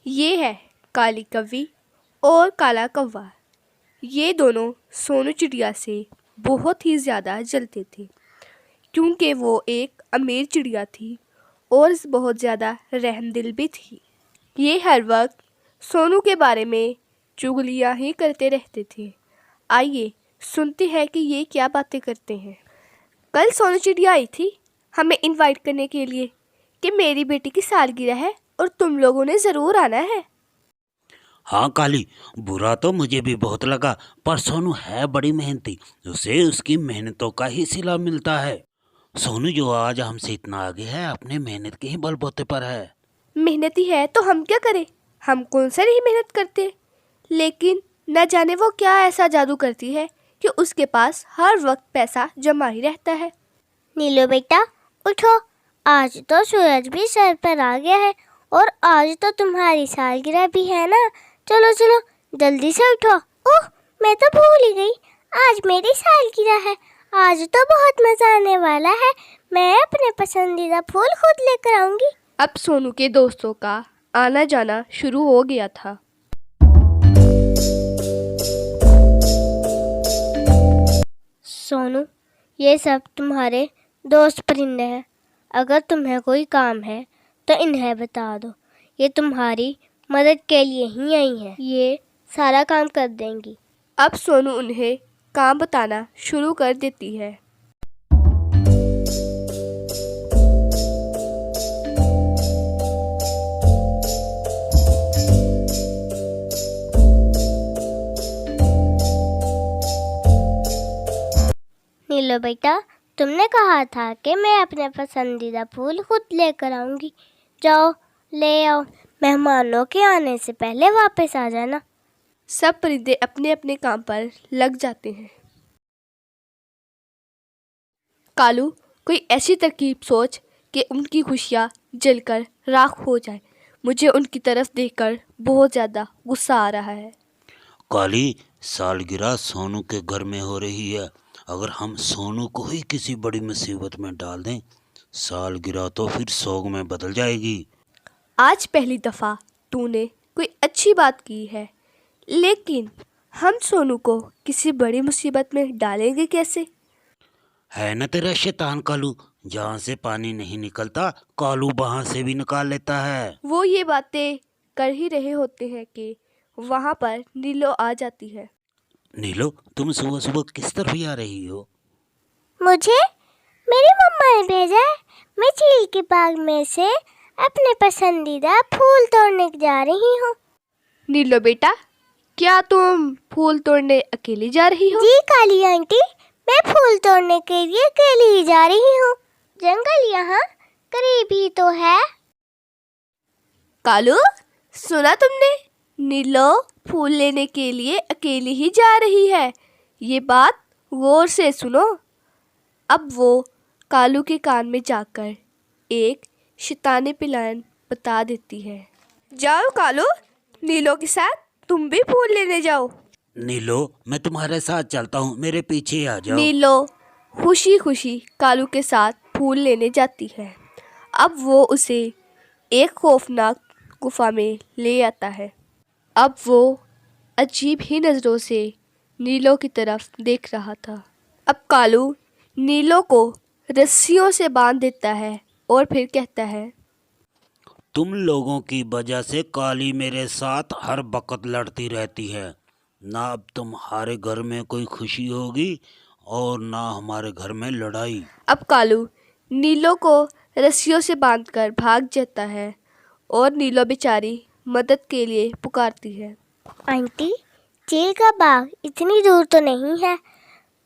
ये है काली कौवी और काला कौवा। ये दोनों सोनू चिड़िया से बहुत ही ज़्यादा जलते थे क्योंकि वो एक अमीर चिड़िया थी और बहुत ज़्यादा रहमदिल भी थी। ये हर वक्त सोनू के बारे में चुगलियाँ ही करते रहते थे। आइए सुनते हैं कि ये क्या बातें करते हैं। कल सोनू चिड़िया आई थी हमें इनवाइट करने के लिए कि मेरी बेटी की सालगिरह है और तुम लोगों ने ज़रूर आना है। हाँ काली, बुरा तो मुझे भी बहुत लगा, पर सोनू है बड़ी मेहनती, उसे उसकी मेहनतों का ही सिला मिलता है। सोनू जो आज हमसे इतना आगे है अपने मेहनत के ही बलबूते पर है। मेहनती है तो हम क्या करें, हम कौन सा नहीं मेहनत करते। लेकिन न जाने वो क्या ऐसा जादू करती है कि उसके पास हर वक्त पैसा जमा ही रहता है। नीलो बेटा उठो, आज तो सूरज भी सर पर आ गया है और आज तो तुम्हारी सालगिरह भी है ना। चलो चलो जल्दी से उठो। ओह, मैं तो भूल ही गई, आज मेरी सालगिरह है। आज तो बहुत मजा आने वाला है। मैं अपने पसंदीदा फूल खुद लेकर आऊंगी। अब सोनू के दोस्तों का आना जाना शुरू हो गया था। सोनू, ये सब तुम्हारे दोस्त परिंदे हैं। अगर तुम्हें कोई काम है तो इन्हें बता दो, ये तुम्हारी मदद के लिए ही आई हैं। ये सारा काम कर देंगी। अब सोनू उन्हें काम बताना शुरू कर देती है। नीलो बेटा, तुमने कहा था कि मैं अपने पसंदीदा फूल खुद लेकर आऊंगी। जाओ ले आओ, मेहमानों के आने से पहले वापस आ जाना। सब परिंदे अपने अपने काम पर लग जाते हैं। कालू, कोई ऐसी तरकीब सोच कि उनकी खुशियाँ जलकर राख हो जाए। मुझे उनकी तरफ देखकर बहुत ज़्यादा गुस्सा आ रहा है। काली, सालगिरह सोनू के घर में हो रही है। अगर हम सोनू को ही किसी बड़ी मुसीबत में डाल दें, सालगिरह तो फिर सोग में बदल जाएगी। आज पहली दफ़ा तूने कोई अच्छी बात की है, लेकिन हम सोनू को किसी बड़ी मुसीबत में डालेंगे कैसे? है न तेरा शैतान कालू, जहाँ से पानी नहीं निकलता कालू वहाँ से भी निकाल लेता है। वो ये बातें कर ही रहे होते हैं कि वहाँ पर नीलो आ जाती है। नीलो, तुम सुबह सुबह किस तरफ आ रही हो? मुझे मेरी मम्मा ने भेजा है। मैं झील के बाग में से अपने पसंदीदा फूल तोड़ने जा रही हूँ। नीलो बेटा, क्या तुम फूल तोड़ने अकेली जा रही हो? जी काली आंटी, मैं फूल तोड़ने के लिए अकेली ही जा रही हूँ। जंगल यहाँ करीब ही तो है। कालू, सुना तुमने? नीलो फूल लेने के लिए अकेली ही जा रही है। ये बात गौर से सुनो। अब वो कालू के कान में जाकर एक शैतानी प्लान बता देती है। जाओ कालू, नीलो के साथ तुम भी फूल लेने जाओ। नीलो, मैं तुम्हारे साथ चलता हूँ, मेरे पीछे आ जाओ। नीलो खुशी खुशी कालू के साथ फूल लेने जाती है। अब वो उसे एक खौफनाक गुफा में ले आता है। अब वो अजीब ही नज़रों से नीलो की तरफ देख रहा था। अब कालू नीलो को रस्सियों से बांध देता है और फिर कहता है, तुम लोगों की वजह से काली मेरे साथ हर वक्त लड़ती रहती है। ना अब तुम्हारे घर में कोई खुशी होगी और ना हमारे घर में लड़ाई। अब कालू नीलो को रस्सियों से बांधकर भाग जाता है और नीलो बेचारी मदद के लिए पुकारती है। आंटी, झील का बाग इतनी दूर तो नहीं है,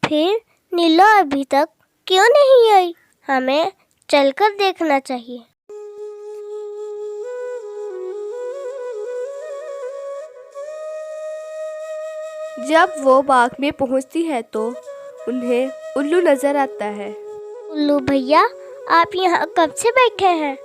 फिर नीलो अभी तक क्यों नहीं आई? हमें चलकर देखना चाहिए। जब वो बाग में पहुंचती है तो उन्हें उल्लू नजर आता है। उल्लू भैया, आप यहाँ कब से बैठे हैं?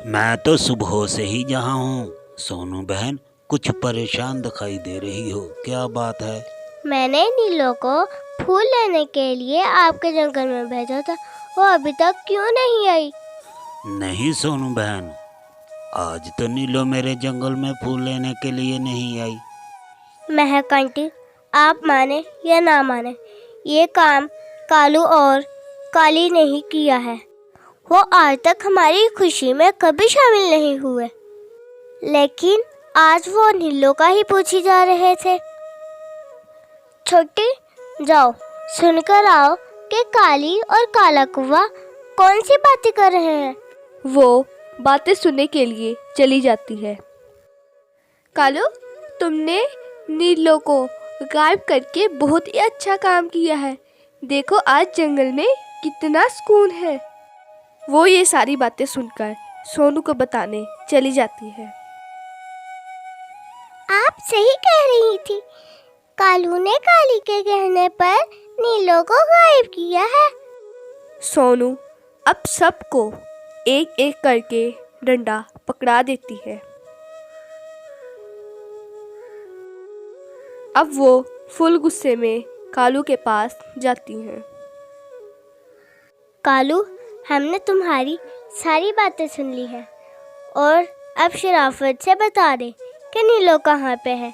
मैं तो सुबह से ही यहाँ हूँ। सोनू बहन, कुछ परेशान दिखाई दे रही हो, क्या बात है? मैंने नीलो को फूल लेने के लिए आपके जंगल में भेजा था, वो अभी तक क्यों नहीं आई? नहीं सोनू बहन, आज तो नीलो मेरे जंगल में फूल लेने के लिए नहीं आई। महक आंटी, आप माने या ना माने, ये काम कालू और काली ने ही किया है। वो आज तक हमारी खुशी में कभी शामिल नहीं हुए, लेकिन आज वो नीलो का ही पूछी जा रहे थे। छोटी, जाओ सुनकर आओ कि काली और काला कौवा कौन सी बातें कर रहे हैं। वो बातें सुनने के लिए चली जाती है। कालू, तुमने नीलो को गायब करके बहुत ही अच्छा काम किया है। देखो आज जंगल में कितना सुकून है। वो ये सारी बातें सुनकर सोनू को बताने चली जाती है। आप सही कह रही थी, कालू ने काली के कहने पर नीलो को गायब किया है। सोनू अब सबको एक एक करके डंडा पकड़ा देती है। अब वो फुल गुस्से में कालू के पास जाती हैं। कालू, हमने तुम्हारी सारी बातें सुन ली है और अब शराफत से बता दे कि नीलो कहाँ पे है,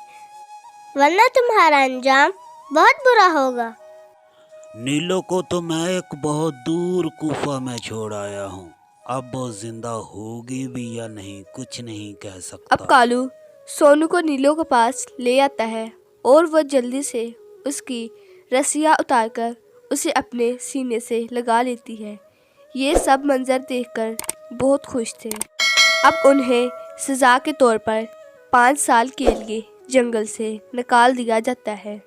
वरना तुम्हारा अंजाम बहुत बुरा होगा। नीलो को तो मैं एक बहुत दूर गुफा में छोड़ आया हूँ। अब वो जिंदा होगी भी या नहीं कुछ नहीं कह सकता। अब कालू सोनू को नीलो के पास ले आता है और वह जल्दी से उसकी रस्सियाँ उतारकर उसे अपने सीने से लगा लेती है। ये सब मंजर देखकर बहुत खुश थे। अब उन्हें सज़ा के तौर पर 5 साल के लिए जंगल से निकाल दिया जाता है।